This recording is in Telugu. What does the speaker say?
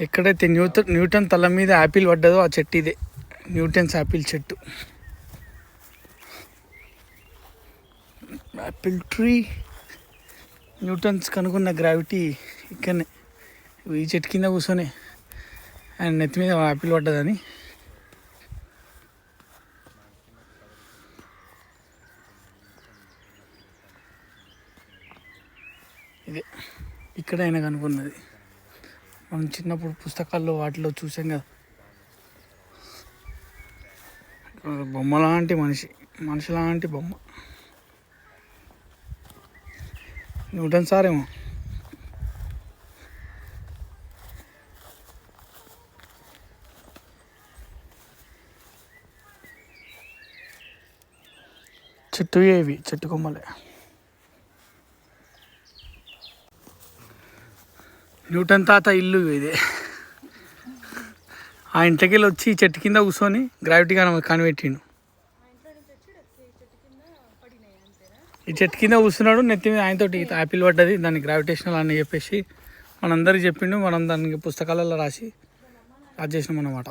ఎక్కడైతే న్యూటన్ తల మీద యాపిల్ పడ్డదో ఆ చెట్టు ఇదే, న్యూటన్స్ యాపిల్ చెట్టు, యాపిల్ ట్రీ. న్యూటన్స్ కనుక్కున్న గ్రావిటీ ఇక్కడనే, ఈ చెట్టు కింద కూర్చొని ఆయన నెత్తి మీద యాపిల్ పడ్డదని. ఇదే ఇక్కడ ఆయన కనుక్కున్నది. మనం చిన్నప్పుడు పుస్తకాల్లో వాటిలో చూసాం కదా, బొమ్మ లాంటి మనిషి లాంటి బొమ్మ. న్యూటన్ సారేమో. చెట్టు ఏవి, చెట్టు కొమ్మలే. న్యూటన్ తాత ఇల్లు ఇదే. ఆ ఇంటికి వచ్చి చెట్టు కింద కూర్చొని గ్రావిటీ కనిపెట్టిండు. ఈ చెట్టు కింద కూర్చున్నాడు, నెత్తి మీద ఆయనతోటి యాపిల్ పడ్డది, దాన్ని గ్రావిటేషనల్ అని చెప్పేసి మనందరికి చెప్పిండు. మనం దానికి పుస్తకాలలో రాసి అది చేసినాం అన్నమాట.